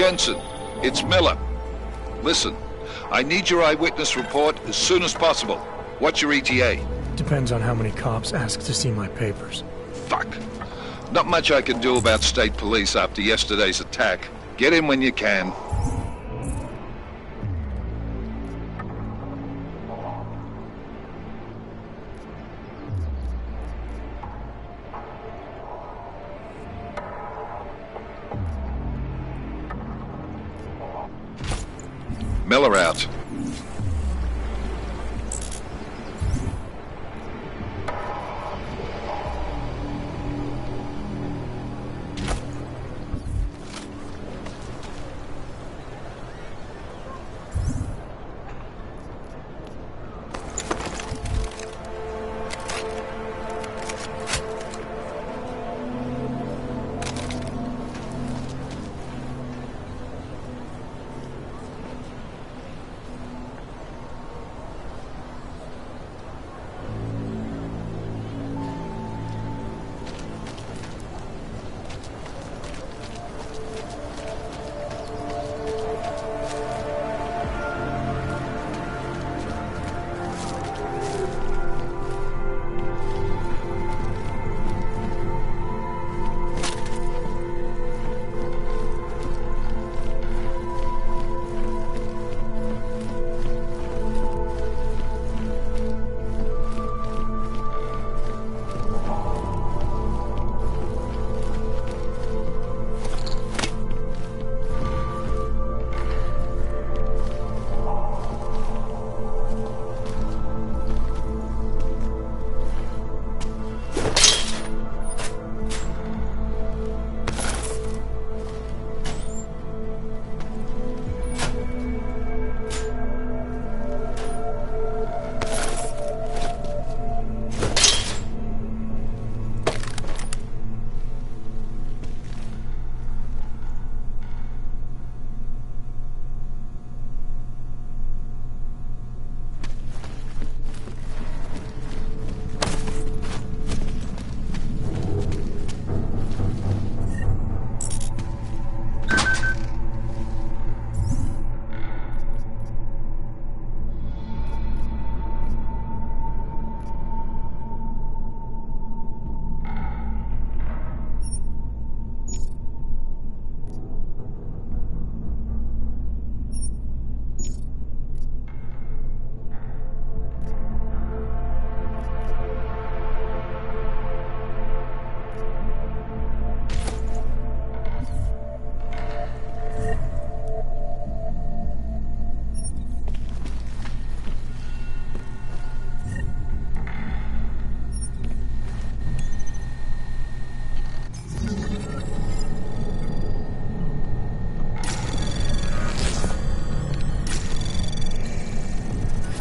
Jensen, it's Miller. Listen, I need your eyewitness report as soon as possible. What's your ETA? Depends on how many cops ask to see my papers. Fuck. Not much I can do about state police after yesterday's attack. Get in when you can. Miller out.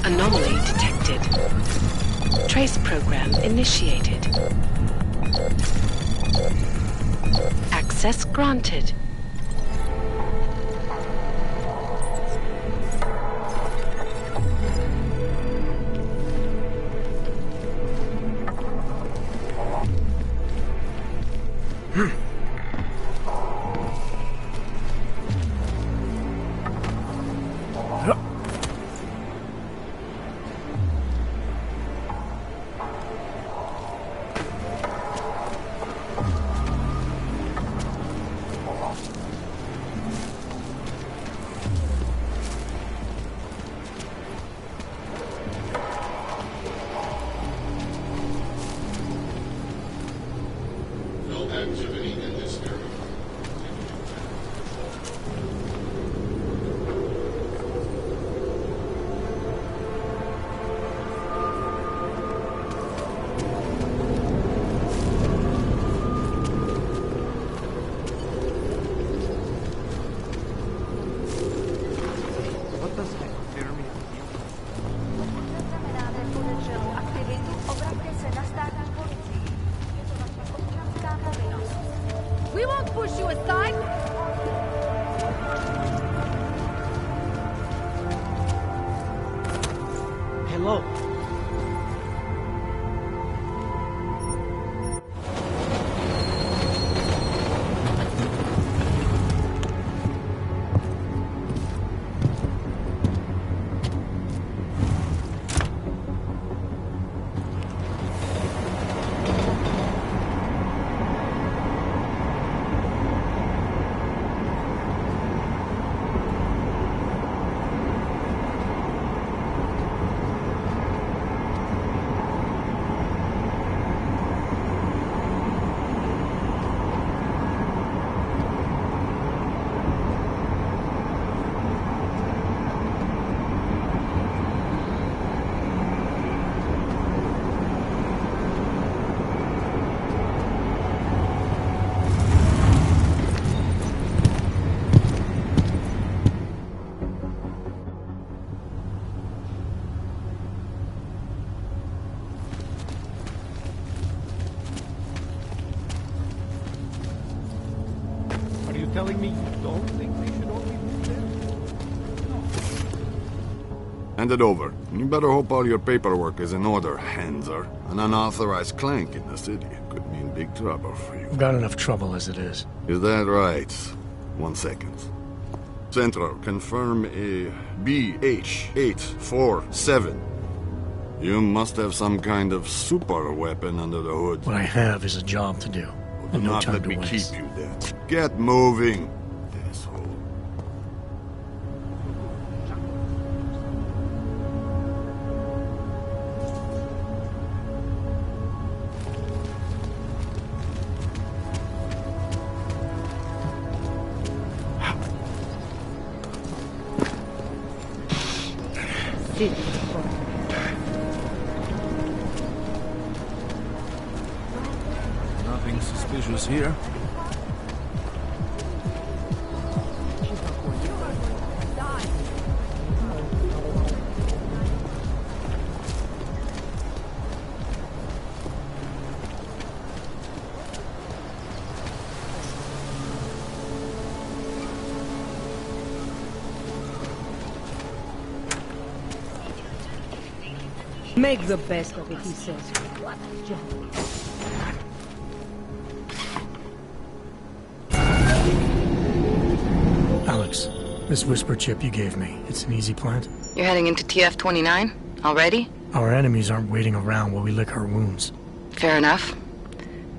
Anomaly detected. Trace program initiated. Access granted. Hand it over. You better hope all your paperwork is in order, Hanser. An unauthorized clank in the city could mean big trouble for you. I've got enough trouble as it is. Is that right? 1 second. Central, confirm a BH-847. You must have some kind of super weapon under the hood. What I have is a job to do, Do and no not time let to me waste. keep you there. Get moving, asshole. Nothing suspicious here. Make the best of it, he says. What a job. Alex, this whisper chip you gave me, it's an easy plant? You're heading into TF-29? Already? Our enemies aren't waiting around while we lick our wounds. Fair enough.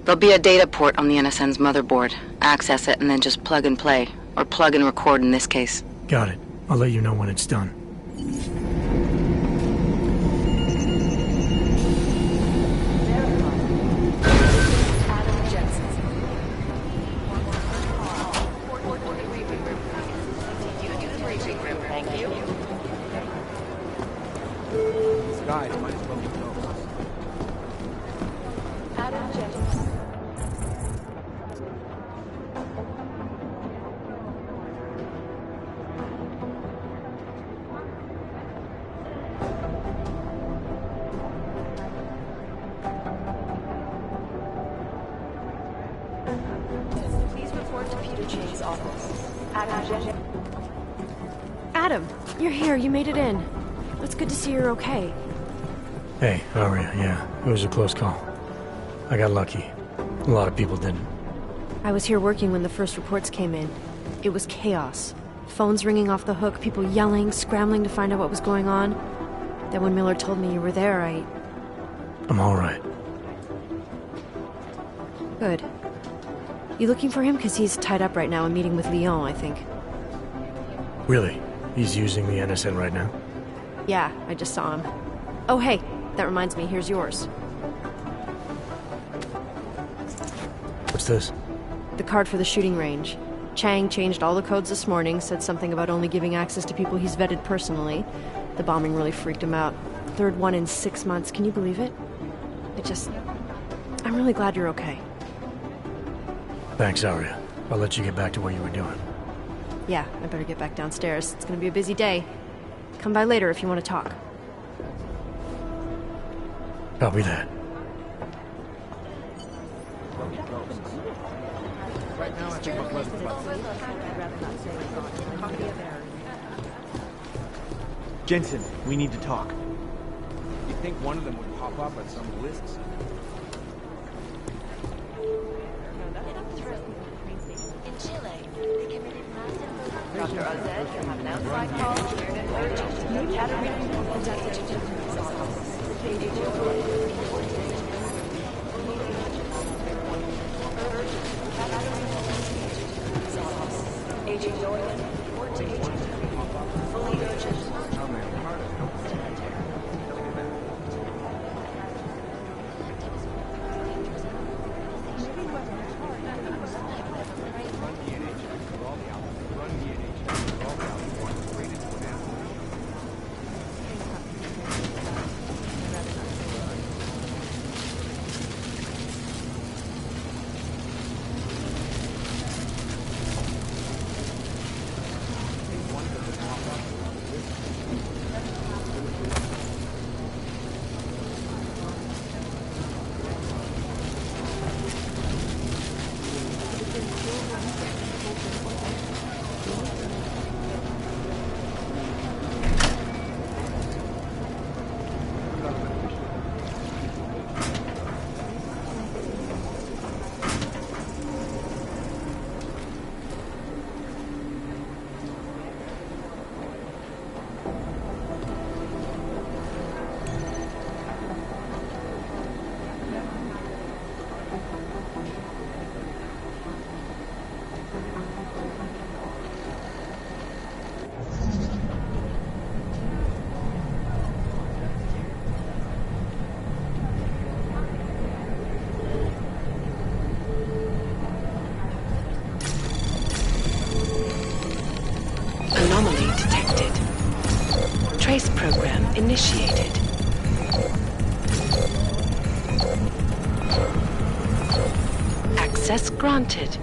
There'll be a data port on the NSN's motherboard. Access it and then just plug and play. Or plug and record in this case. Got it. I'll let you know when it's done. Guys, might as well be close. Please report to Peter Chang's office. Adam, you're here. You made it in. It's good to see you're okay. Hey, Aria, yeah, it was a close call. I got lucky. A lot of people didn't. I was here working when the first reports came in. It was chaos. Phones ringing off the hook, people yelling, scrambling to find out what was going on. Then when Miller told me you were there, I'm alright. Good. You looking for him? Because he's tied up right now and meeting with Lyon, I think. Really? He's using the NSN right now? Yeah, I just saw him. Oh, hey, that reminds me, here's yours. What's this? The card for the shooting range. Chang changed all the codes this morning, said something about only giving access to people he's vetted personally. The bombing really freaked him out. Third one in 6 months, can you believe it? I'm really glad you're okay. Thanks, Aria. I'll let you get back to what you were doing. Yeah, I better get back downstairs. It's gonna be a busy day. Come by later if you want to talk. Copy that. Right now, I think I'm pleasant about Jensen, we need to talk. You think one of them would pop up at some lists? In Chile, they committed massive... Dr. Ozed, you'll have an outside call cleared and urgent. Maybe Agent Dorian, report to Agent. Fully urgent. trace program initiated. Access granted.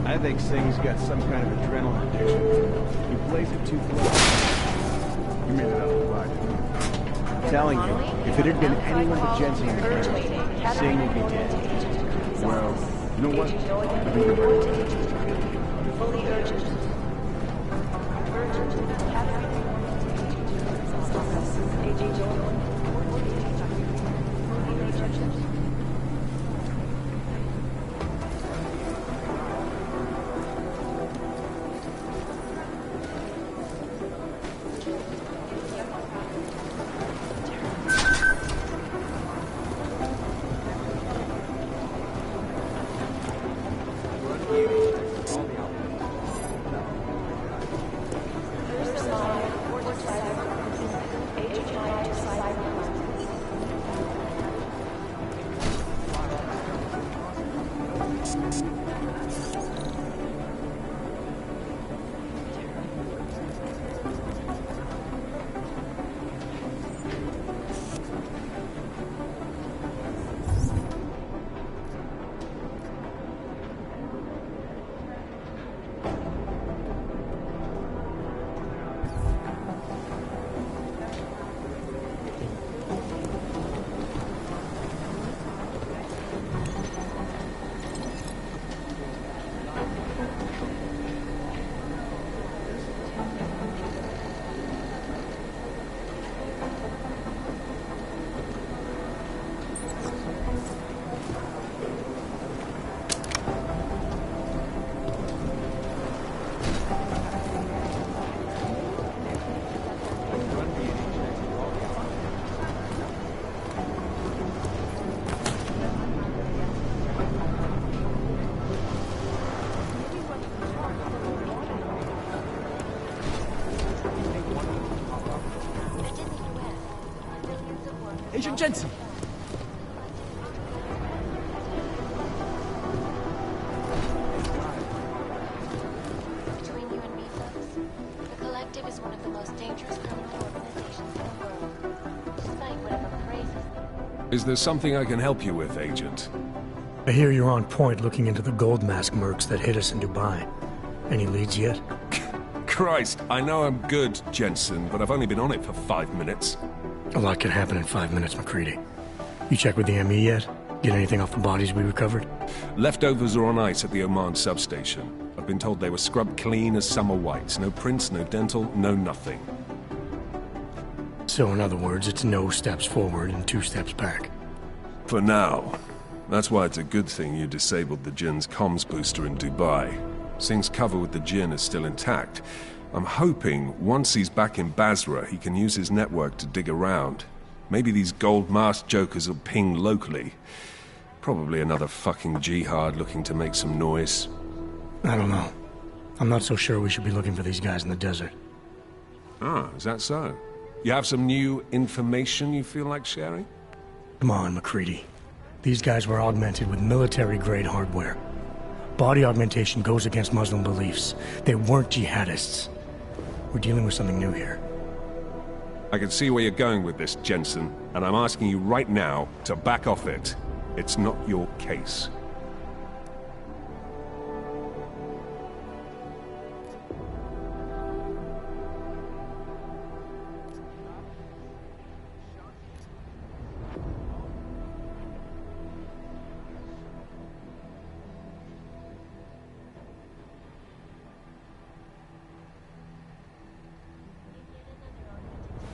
I think Singh's got some kind of adrenaline addiction. He plays it too close. You made it out alive. I'm telling you, if it had been anyone but Jensen in the car, Singh would be dead. Well, you know what? I think you're right. Fully urgent. Agent Jensen! Between you and me, folks, the Collective is one of the most dangerous criminal organizations in the world. Despite whatever praises. Is there something I can help you with, Agent? I hear you're on point looking into the gold mask mercs that hit us in Dubai. Any leads yet? Christ, I know I'm good, Jensen, but I've only been on it for 5 minutes. A lot could happen in 5 minutes, McCready. You check with the ME yet? Get anything off the bodies we recovered? Leftovers are on ice at the Oman substation. I've been told they were scrubbed clean as summer whites. No prints, no dental, no nothing. So in other words, it's no steps forward and 2 steps back. For now. That's why it's a good thing you disabled the Jinn's comms booster in Dubai. Singh's cover with the Jinn is still intact. I'm hoping once he's back in Basra, he can use his network to dig around. Maybe these gold masked jokers will ping locally. Probably another fucking jihad looking to make some noise. I don't know. I'm not so sure we should be looking for these guys in the desert. Ah, is that so? You have some new information you feel like sharing? Come on, McCready. These guys were augmented with military-grade hardware. Body augmentation goes against Muslim beliefs. They weren't jihadists. We're dealing with something new here. I can see where you're going with this, Jensen, and I'm asking you right now to back off it. It's not your case.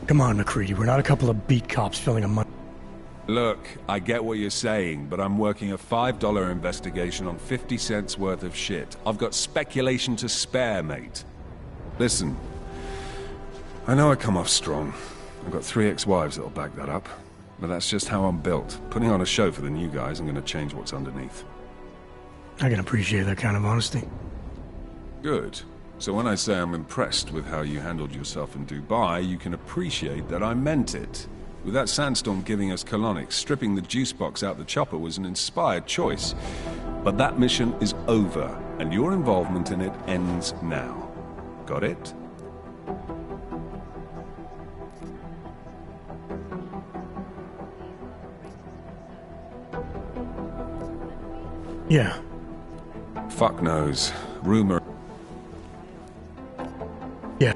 Come on, McCready. We're not a couple of beat cops filling a money. Look, I get what you're saying, but I'm working a $5 investigation on 50 cents worth of shit. I've got speculation to spare, mate. Listen, I know I come off strong. I've got 3 ex-wives that'll back that up. But that's just how I'm built. Putting on a show for the new guys, I'm gonna change what's underneath. I can appreciate that kind of honesty. Good. So when I say I'm impressed with how you handled yourself in Dubai, you can appreciate that I meant it. With that sandstorm giving us colonics, stripping the juice box out the chopper was an inspired choice. But that mission is over, and your involvement in it ends now. Got it? Yeah. Fuck knows. Rumor. Yeah.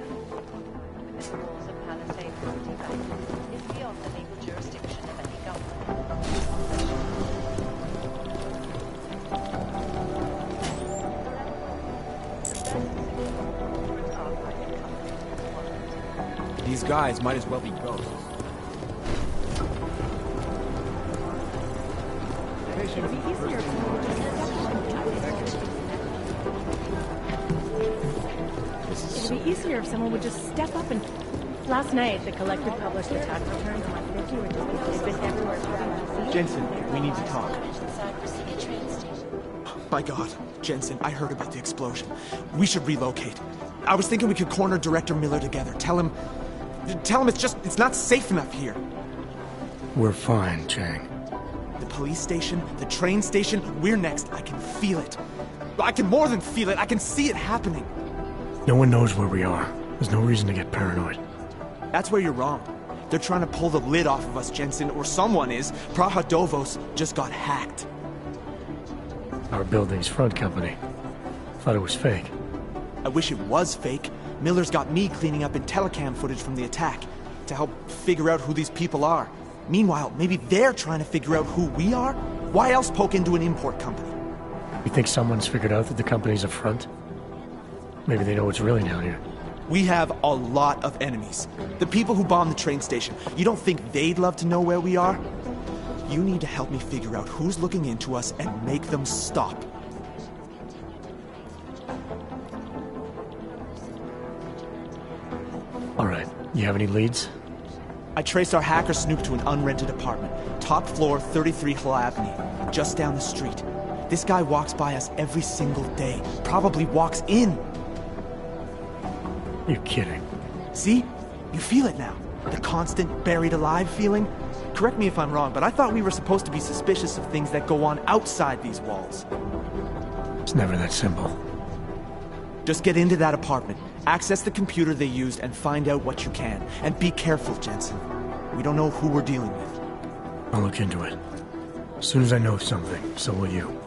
These guys might as well be ghosts. It'd be easier if someone would just step up and... Last night, the Collective published the tax returns on like 50 ridiculous. They've been everywhere. Jensen, we need to talk. My God, Jensen, I heard about the explosion. We should relocate. I was thinking we could corner Director Miller together. Tell him it's not safe enough here. We're fine, Chang. The police station, the train station, we're next. I can feel it. I can more than feel it. I can see it happening. No one knows where we are. There's no reason to get paranoid. That's where you're wrong. They're trying to pull the lid off of us, Jensen, or someone is. Praha Dovos just got hacked. Our building's front company. Thought it was fake. I wish it was fake. Miller's got me cleaning up IntelliCam footage from the attack to help figure out who these people are. Meanwhile, maybe they're trying to figure out who we are? Why else poke into an import company? You think someone's figured out that the company's a front? Maybe they know what's really down here. We have a lot of enemies. The people who bombed the train station. You don't think they'd love to know where we are? You need to help me figure out who's looking into us and make them stop. All right. You have any leads? I traced our hacker snoop to an unrented apartment. Top floor, 33 Hill Avenue. Just down the street. This guy walks by us every single day. Probably walks in. You're kidding. See? You feel it now. The constant buried alive feeling. Correct me if I'm wrong, but I thought we were supposed to be suspicious of things that go on outside these walls. It's never that simple. Just get into that apartment, access the computer they used, and find out what you can. And be careful, Jensen. We don't know who we're dealing with. I'll look into it. As soon as I know something, so will you.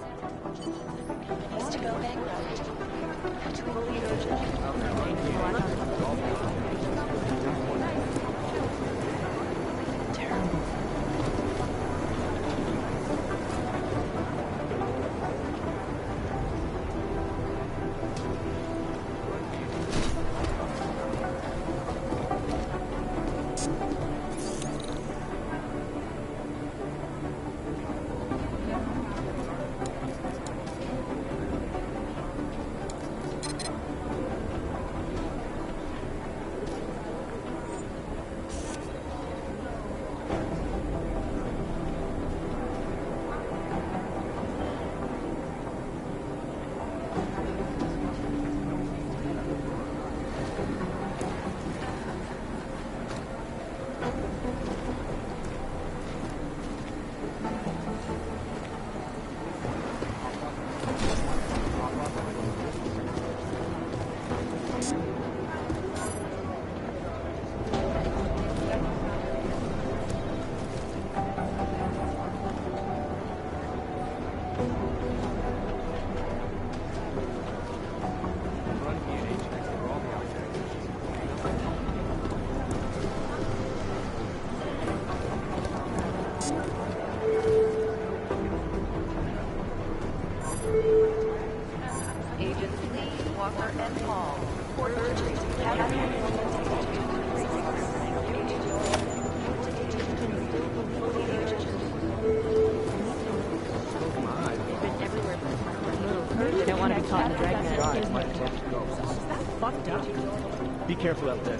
Be careful out there.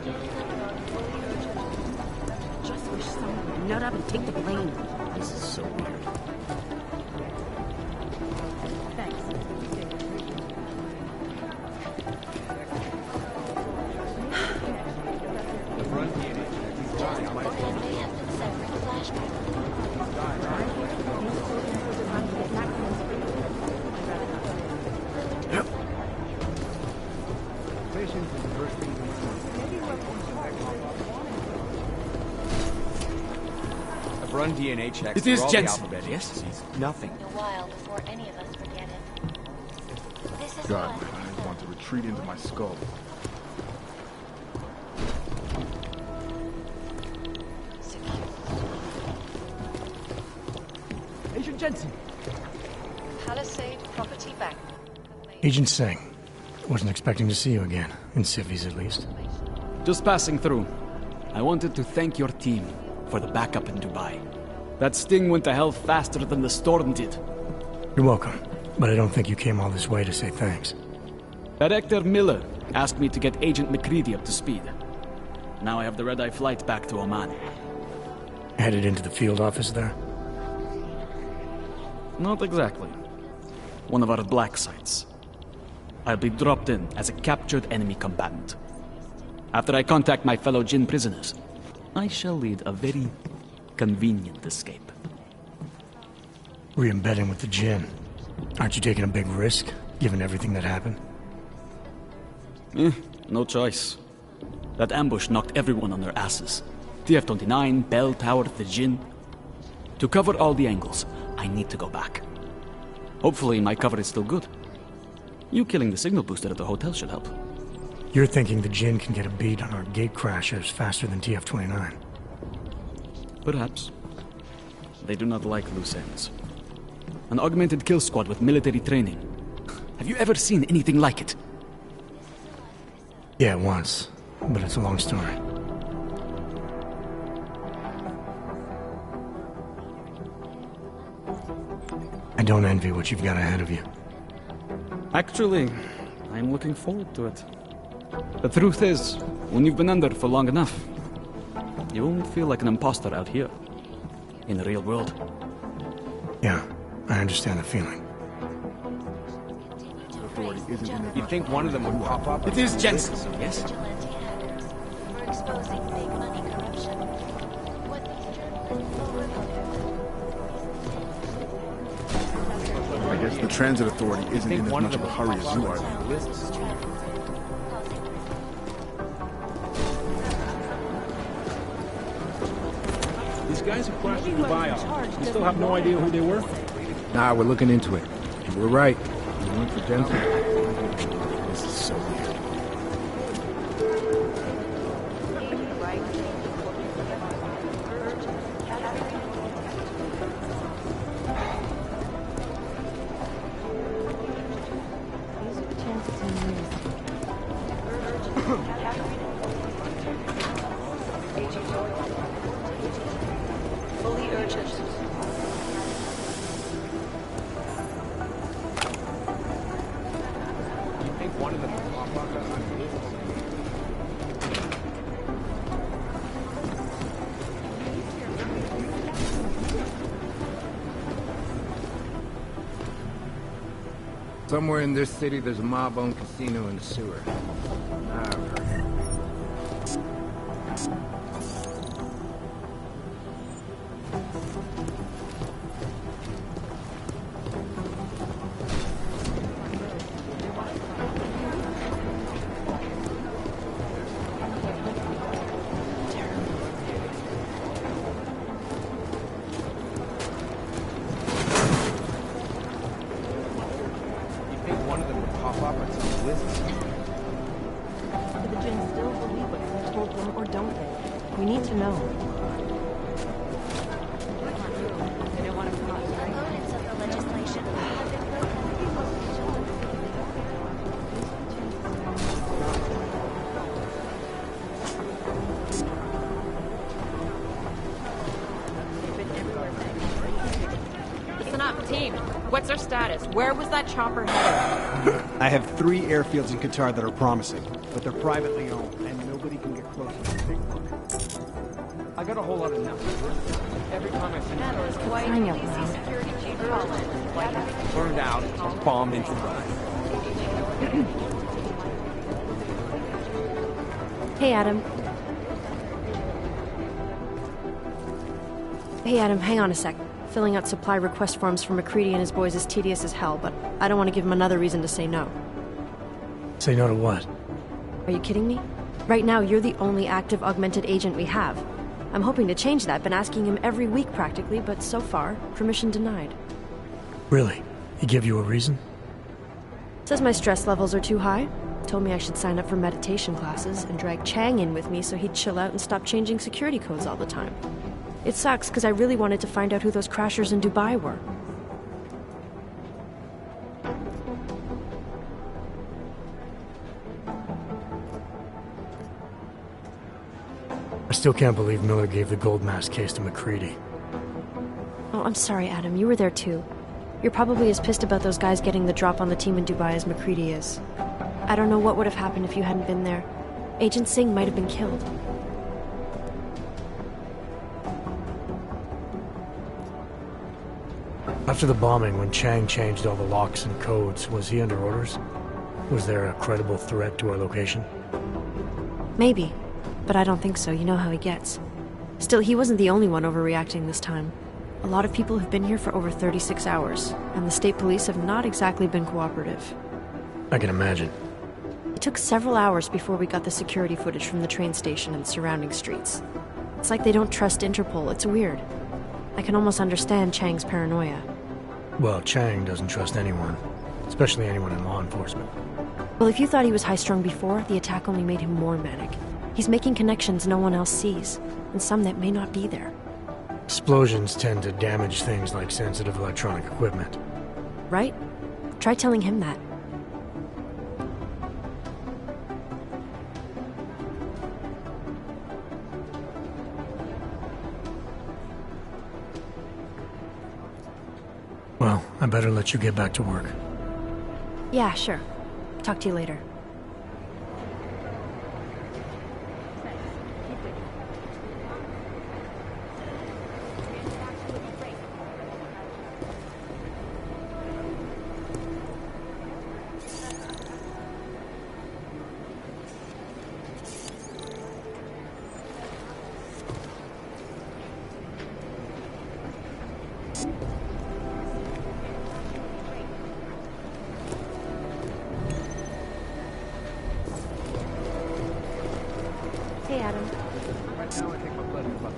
Just wish someone would nut up and take the blame. This is so weird. Thanks. Run DNA checks. It is for all Jensen, the alphabet yes? agencies. Nothing. A while before any of us forget it. This is God, what man, I want to retreat into my skull. Agent Jensen. Palisade Property Bank. Agent Singh. Wasn't expecting to see you again. In civvies, at least. Just passing through. I wanted to thank your team for the backup in Dubai. That sting went to hell faster than the storm did. You're welcome. But I don't think you came all this way to say thanks. Director Miller asked me to get Agent McCready up to speed. Now I have the red-eye flight back to Oman. Headed into the field office there? Not exactly. One of our black sites. I'll be dropped in as a captured enemy combatant. After I contact my fellow Jinn prisoners, I shall lead a very convenient escape. Re-embedding with the Jinn. Aren't you taking a big risk, given everything that happened? No choice. That ambush knocked everyone on their asses. TF-29, Bell Tower, the Jinn. To cover all the angles, I need to go back. Hopefully my cover is still good. You killing the signal booster at the hotel should help. You're thinking the Jinn can get a beat on our gate crashers faster than TF-29. Perhaps. They do not like loose ends. An augmented kill squad with military training. Have you ever seen anything like it? Yeah, once. But it's a long story. I don't envy what you've got ahead of you. Actually, I'm looking forward to it. The truth is, when you've been under for long enough, you won't feel like an imposter out here, in the real world. Yeah, I understand the feeling. You think one of them would pop up? It is Jensen, yes? for exposing big money corruption. What these journalists I guess the transit authority isn't in as much of a hurry as you are. These guys who crashed in Dubai, you still have no idea who they were? Nah, we're looking into it. And we're right. We went for Jensen. This is so weird. Fully urgent. You think one of them would pop up? Somewhere in this city, there's a mob-owned casino in the sewer. I've heard. killed them, or don't they? We need to know. They don't want to come out, right? Opponents of the legislation have been Listen up, team. What's our status? Where was that chopper headed? I have 3 airfields in Qatar that are promising, but they're privately owned, and nobody can get close to the big one. I got a whole lot of nothing. Every time I send That is quite Hang up easy now. security chief Holland. burned out, bombed into Dubai. Hey, Adam. Hey, Adam, hang on a sec. Filling out supply request forms for McCready and his boys is tedious as hell, but I don't want to give him another reason to say no. Say no to what? Are you kidding me? Right now, you're the only active augmented agent we have. I'm hoping to change that, been asking him every week practically, but so far, permission denied. Really? He give you a reason? Says my stress levels are too high. Told me I should sign up for meditation classes and drag Chang in with me so he'd chill out and stop changing security codes all the time. It sucks because I really wanted to find out who those crashers in Dubai were. I still can't believe Miller gave the gold mask case to McCready. Oh, I'm sorry, Adam. You were there too. You're probably as pissed about those guys getting the drop on the team in Dubai as McCready is. I don't know what would have happened if you hadn't been there. Agent Singh might have been killed. After the bombing, when Chang changed all the locks and codes, was he under orders? Was there a credible threat to our location? Maybe, but I don't think so. You know how he gets. Still, he wasn't the only one overreacting this time. A lot of people have been here for over 36 hours, and the state police have not exactly been cooperative. I can imagine. It took several hours before we got the security footage from the train station and surrounding streets. It's like they don't trust Interpol. It's weird. I can almost understand Chang's paranoia. Well, Chang doesn't trust anyone, especially anyone in law enforcement. Well, if you thought he was high-strung before, the attack only made him more manic. He's making connections no one else sees, and some that may not be there. Explosions tend to damage things like sensitive electronic equipment. Right? Try telling him that. Well, I better let you get back to work. Yeah, sure. Talk to you later. Hey, Adam. Right now, I think my blood is about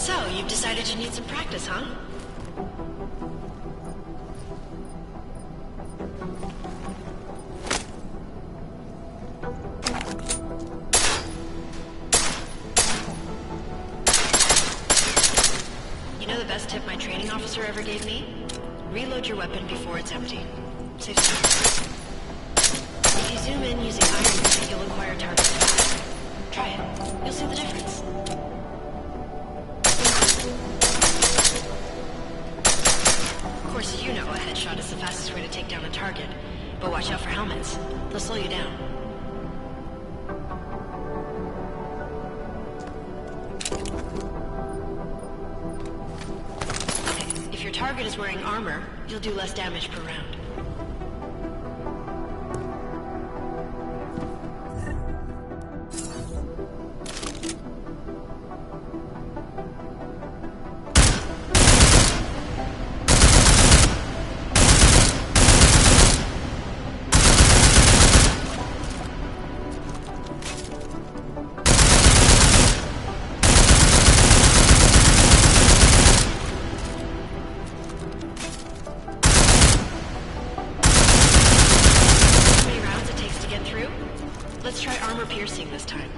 So, you've decided you need some practice, huh? You know the best tip my training officer ever gave me? reload your weapon before it's empty. Save time. If you zoom in using iron vision, you'll acquire target depth. Try it. You'll see the difference. Of course, you know a headshot is the fastest way to take down a target, but watch out for helmets. They'll slow you down. Okay, if your target is wearing armor, you'll do less damage per round. Let's try armor piercing this time.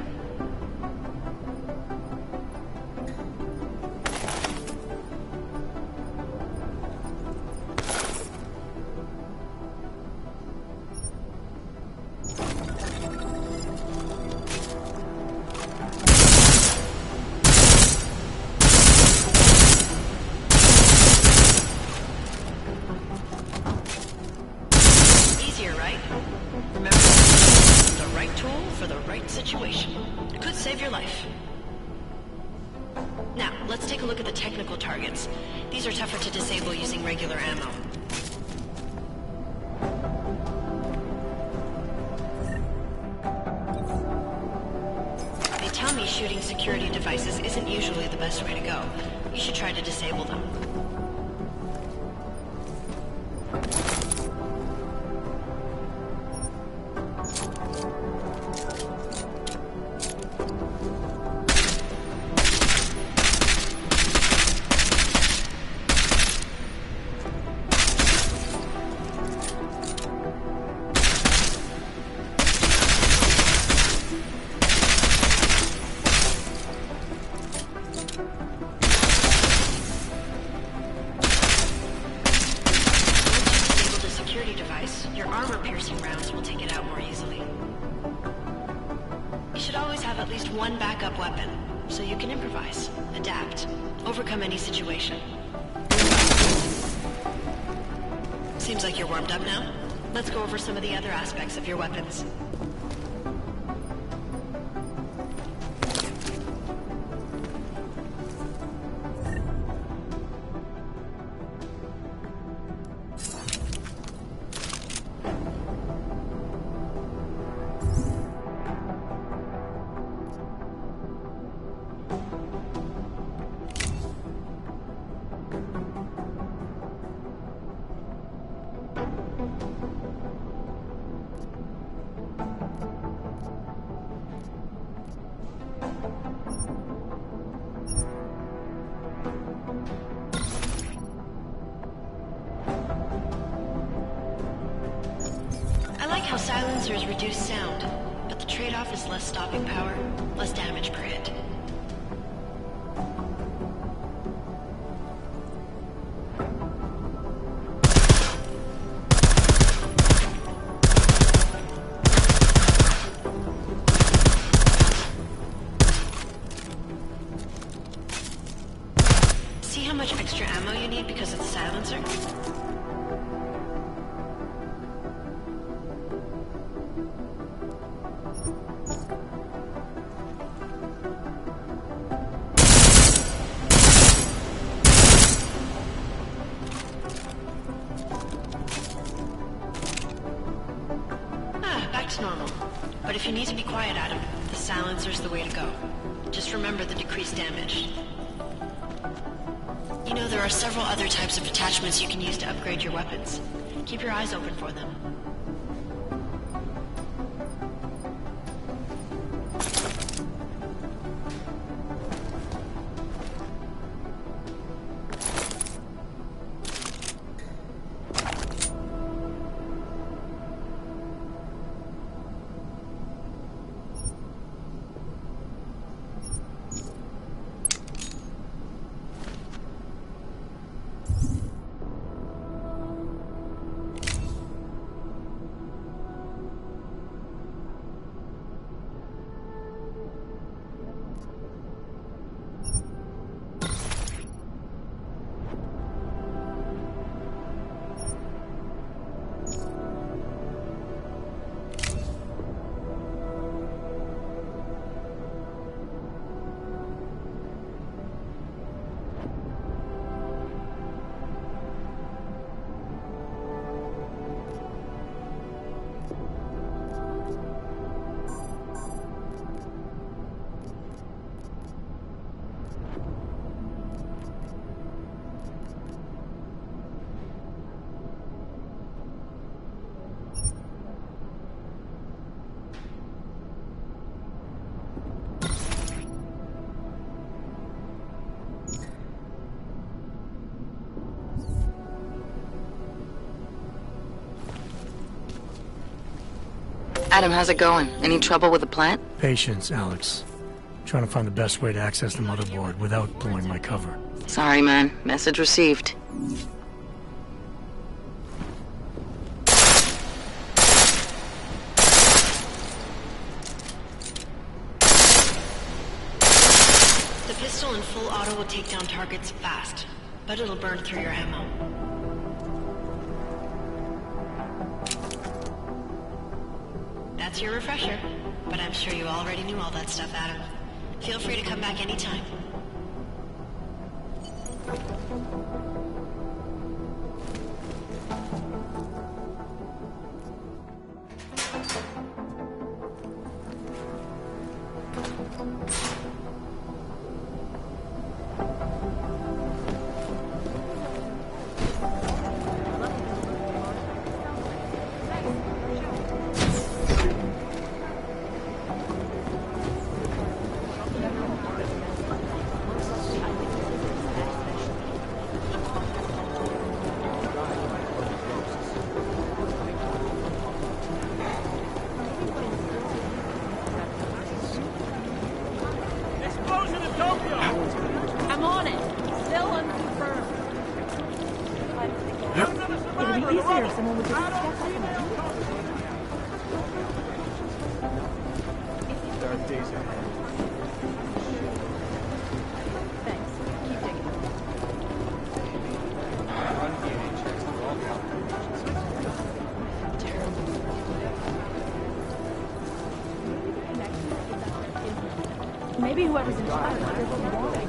Easier, right? Remember, the right tool for the right situation. It could save your life. Now, let's take a look at the technical targets. These are tougher to disable using regular ammo. They tell me shooting security devices isn't usually the best way to go. You should try to disable them. Your armor-piercing rounds will take it out more easily. You should always have at least one backup weapon, so you can improvise, adapt, overcome any situation. Seems like you're warmed up now. Let's go over some of the other aspects of your weapons. I like how silencers reduce sound, but the trade-off is less stopping power, less damage per hit. See how much extra ammo you need because of the silencer? Back to normal. But if you need to be quiet, Adam, the silencer's the way to go. Just remember the decreased damage. You know, there are several other types of attachments you can use to upgrade your weapons. Keep your eyes open for them. Adam, how's it going? Any trouble with the plant? Patience, Alex. Trying to find the best way to access the motherboard without blowing my cover. Sorry, man. Message received. The pistol in full auto will take down targets fast, but it'll burn through your ammo. That's your refresher, but I'm sure you already knew all that stuff, Adam. Feel free to come back anytime. I'm on it. Still unconfirmed. It would be easier if someone would just step up and There are days ahead. Thanks. Keep digging. Maybe whoever's in charge doesn't want it.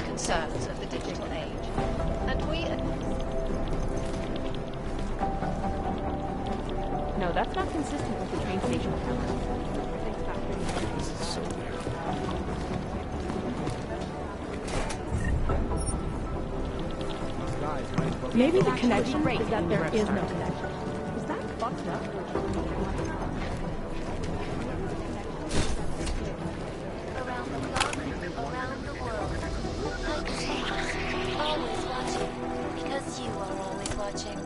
Concerns of the digital age. And we... No, that's not consistent with the train station camera. This is so weird. Maybe the connection is that there is no connection. Is that fucked up? Around the clock, around the world. Like Deus, always watching, because you are always watching.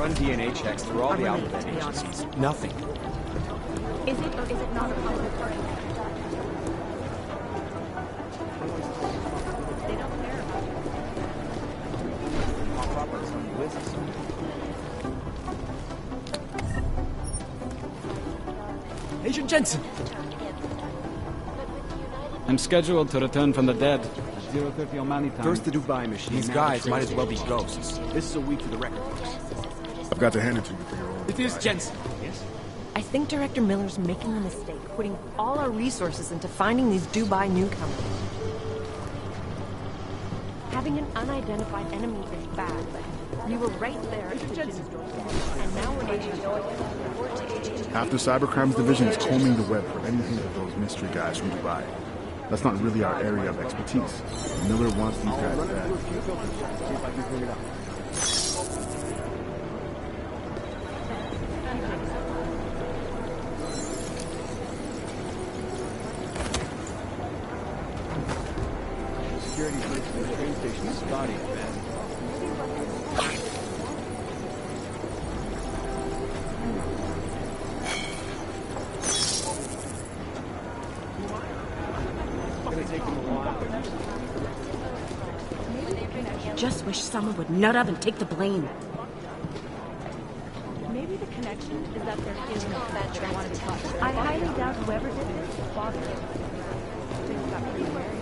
Run DNA checks through all the outlet agencies. Nothing. Is it or is it not a public party? They don't care about you. Pop up on some list somewhere. Agent Jensen! I'm scheduled to return from the dead. 0:30 O'Malley time. First the Dubai machine. These guys might as well be ghosts. This is a week for the record books. I've got to hand it to you for your own. It is Jensen. Yes? I think Director Miller's making a mistake, putting all our resources into finding these Dubai newcomers. Having an unidentified enemy is bad, but we were right there at the Jensen door, and now we're making a Half the Cybercrimes Division is combing the web for anything but those mystery guys from Dubai. That's not really our area of expertise. Miller wants these guys back. Security police at the train station is spotty, man. Just wish someone would nut up and take the blame. Maybe the connection is that there isn't a that they wanted to talk. I highly doubt whoever did this bothered him. Things got pretty wary.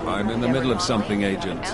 I'm in the middle of something, Agent.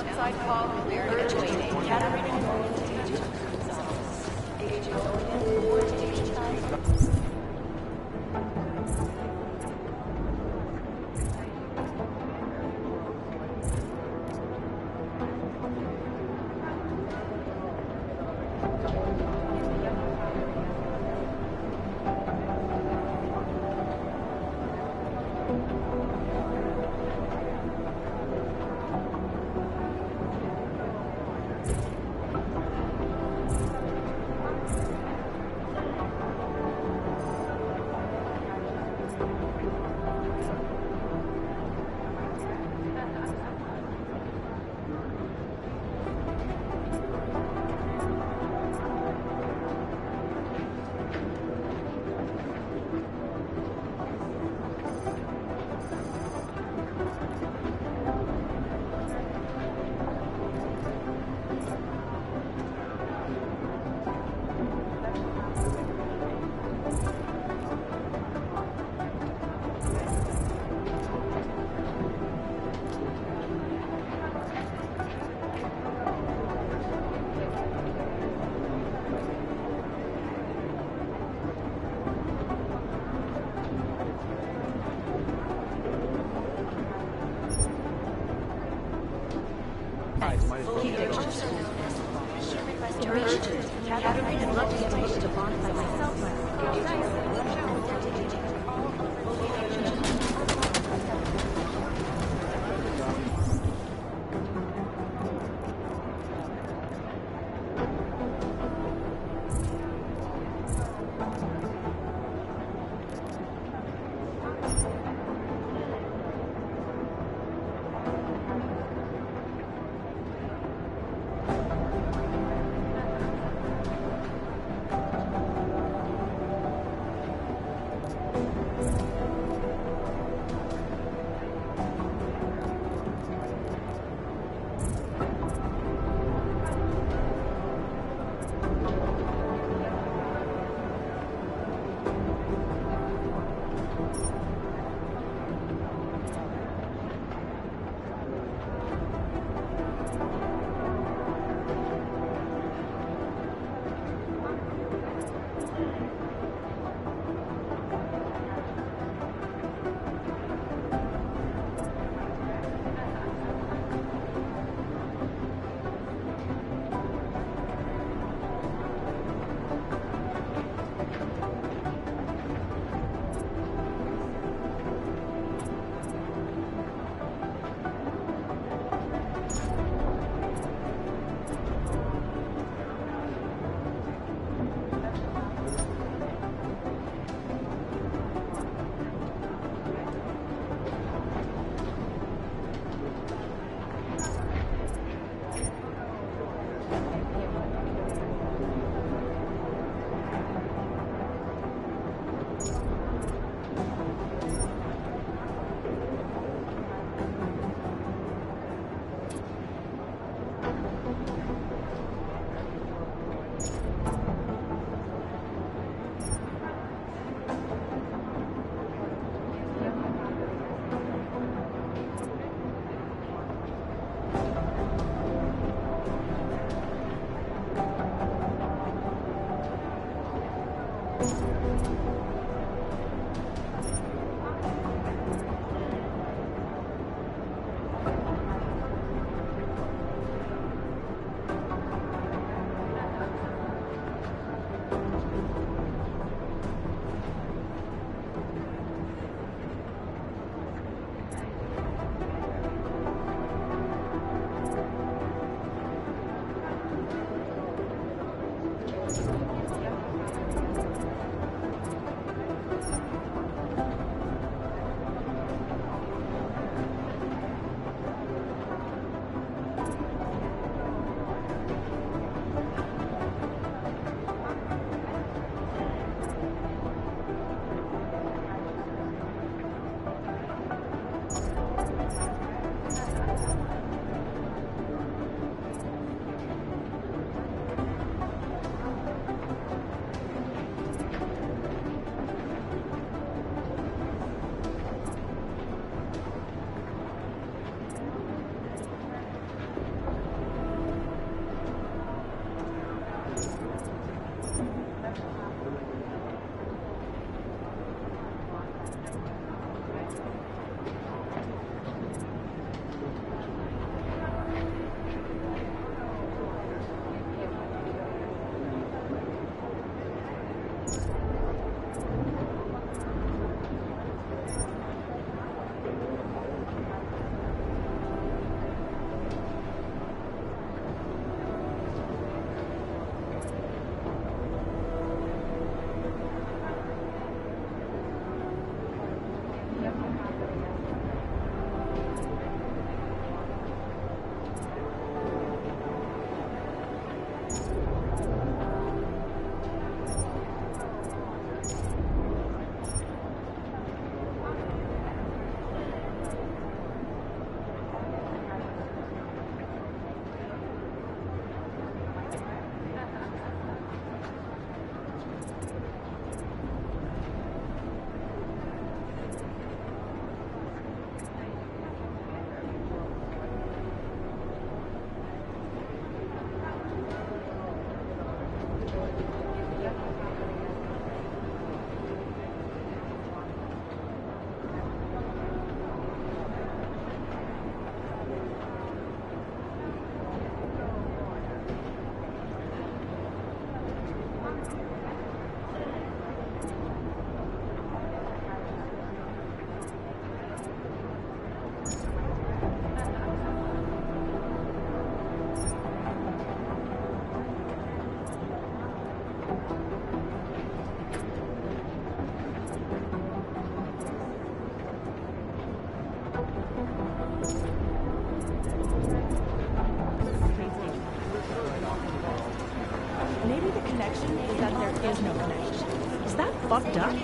Maybe the connection is that there is no connection. Is that fucked up?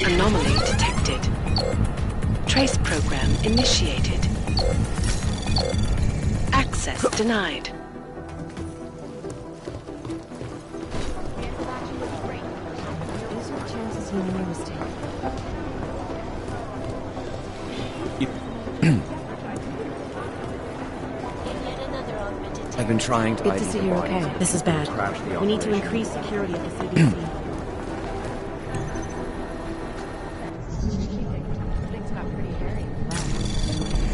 Anomaly detected. Trace program initiated. Access denied. These are chances you made a mistake. I've been trying to Good to see you're okay. This is bad. We need to increase security at the CDC.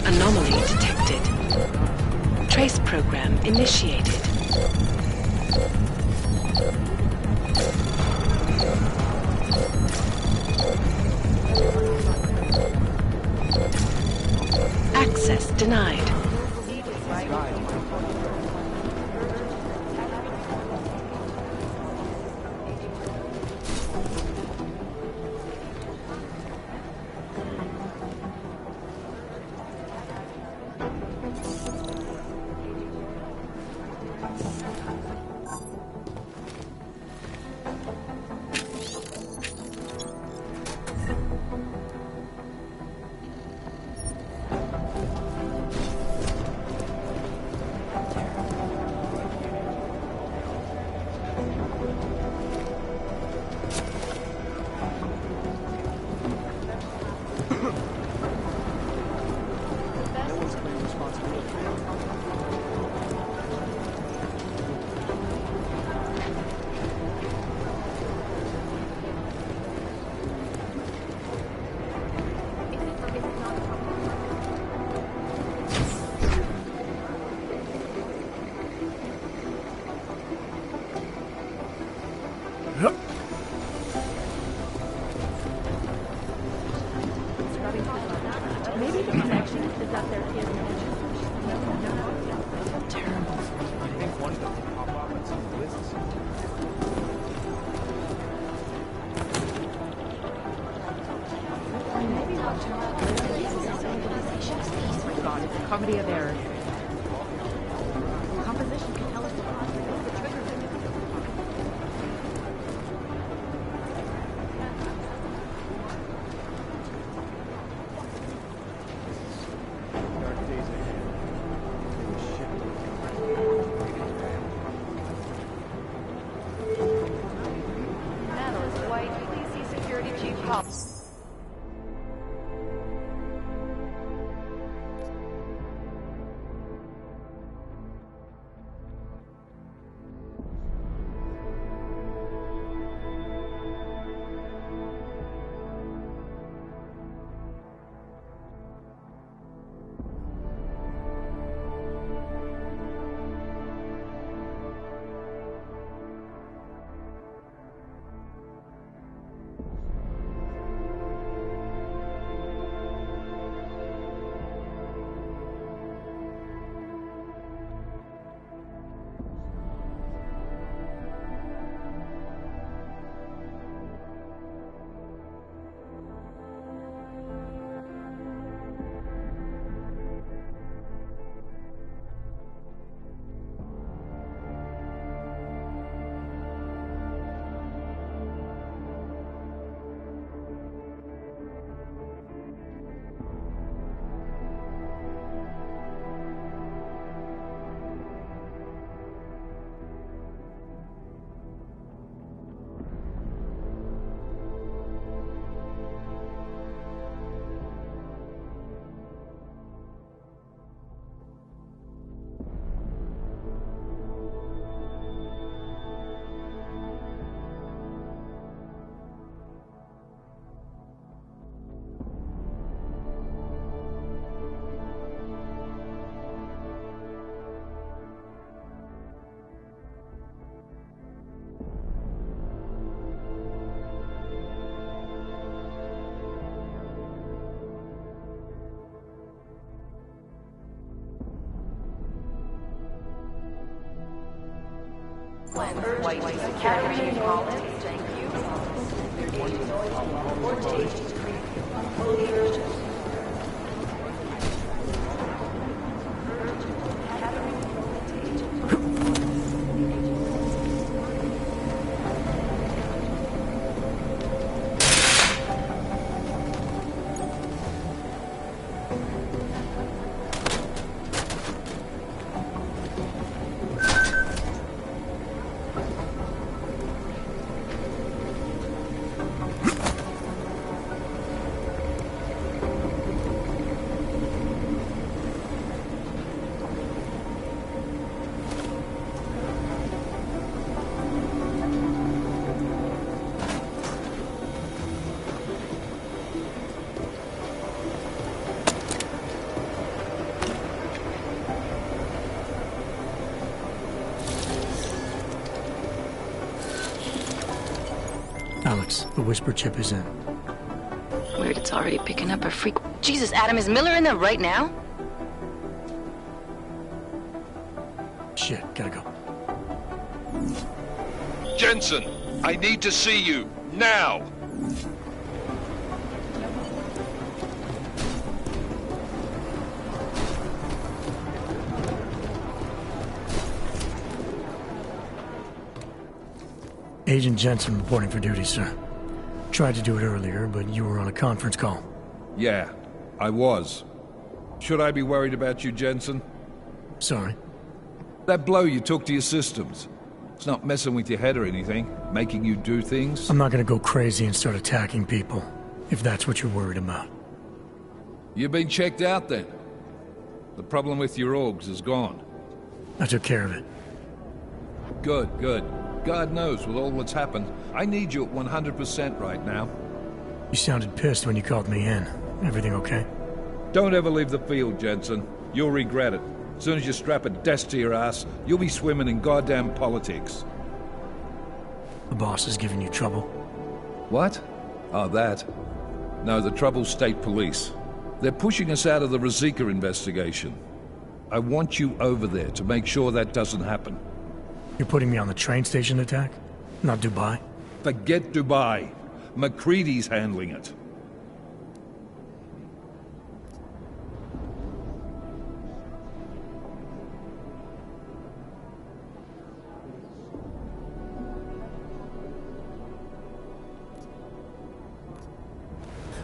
Anomaly detected. Trace program initiated. Access denied. Terrible. I think one of them will pop up on some lists. Oh my god, it's a comedy of errors. Composition can tell us the process, the trigger Dark days ahead. Metal is white. Please see security chief Hall. White security chief Collins. Thank you. Alex, the Whisper chip is in. Weird, it's already picking up a freak. Jesus, Adam, is Miller in there right now? Shit, gotta go. Jensen, I need to see you, now! Agent Jensen reporting for duty, sir. Tried to do it earlier, but you were on a conference call. Yeah, I was. Should I be worried about you, Jensen? Sorry. That blow you took to your systems. It's not messing with your head or anything, making you do things. I'm not gonna go crazy and start attacking people, if that's what you're worried about. You've been checked out then. The problem with your orgs is gone. I took care of it. Good, good. God knows, with all that's happened, I need you at 100% right now. You sounded pissed when you called me in. Everything okay? Don't ever leave the field, Jensen. You'll regret it. As soon as you strap a desk to your ass, you'll be swimming in goddamn politics. The boss is giving you trouble? What? Oh, that. No, the trouble's state police. They're pushing us out of the Ruzicka investigation. I want you over there to make sure that doesn't happen. You're putting me on the train station attack? Not Dubai? Forget Dubai. MacReady's handling it.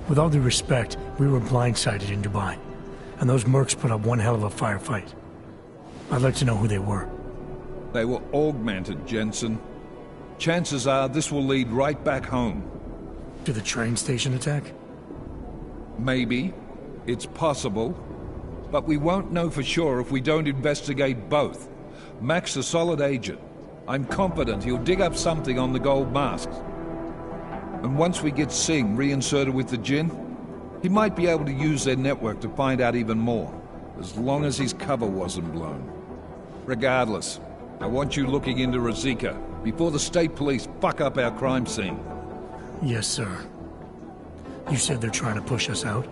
With all due respect, we were blindsided in Dubai, and those mercs put up one hell of a firefight. I'd like to know who they were. They were augmented, Jensen. Chances are this will lead right back home. To the train station attack? Maybe. It's possible. But we won't know for sure if we don't investigate both. Mac's a solid agent. I'm confident he'll dig up something on the gold masks. And once we get Singh reinserted with the Jinn, he might be able to use their network to find out even more, as long as his cover wasn't blown. Regardless, I want you looking into Ruzicka before the state police fuck up our crime scene. Yes, sir. You said they're trying to push us out?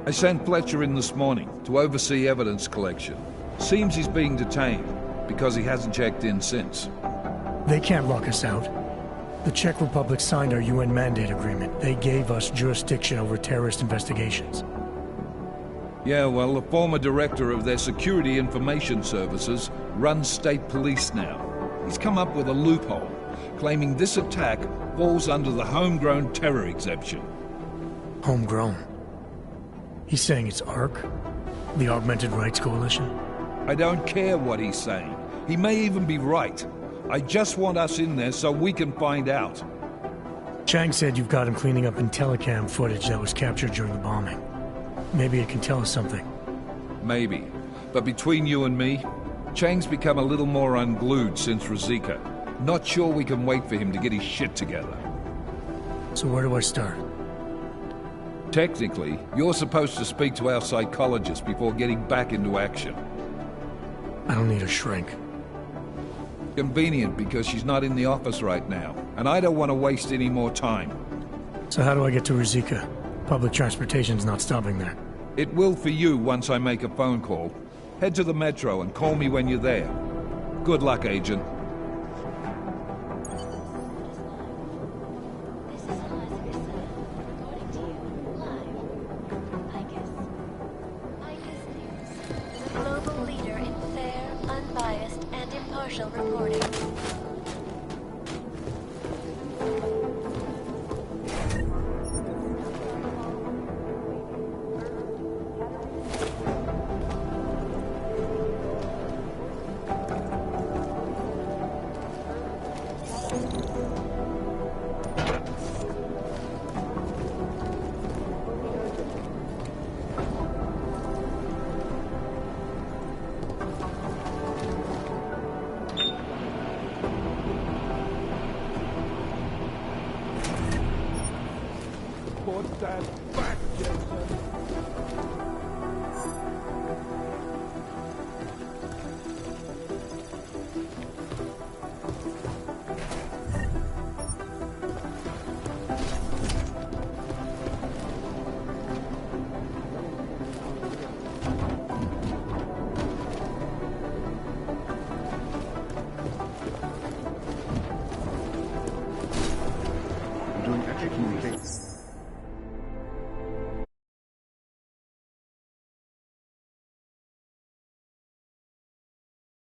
I sent Fletcher in this morning to oversee evidence collection. Seems he's being detained because he hasn't checked in since. They can't lock us out. The Czech Republic signed our UN mandate agreement. They gave us jurisdiction over terrorist investigations. Yeah, well, the former director of their security information services runs state police now. He's come up with a loophole, claiming this attack falls under the homegrown terror exemption. Homegrown? He's saying it's ARC? The Augmented Rights Coalition? I don't care what he's saying. He may even be right. I just want us in there so we can find out. Chang said you've got him cleaning up Intellicam footage that was captured during the bombing. Maybe it can tell us something. Maybe. But between you and me, Chang's become a little more unglued since Ruzicka. Not sure we can wait for him to get his shit together. So where do I start? Technically, you're supposed to speak to our psychologist before getting back into action. I don't need a shrink. Convenient because she's not in the office right now, and I don't want to waste any more time. So how do I get to Ruzicka? Public transportation's not stopping there. It will for you once I make a phone call. Head to the metro and call me when you're there. Good luck, Agent. Global leader in fair, unbiased, and impartial reporting. Put that back, Jensen.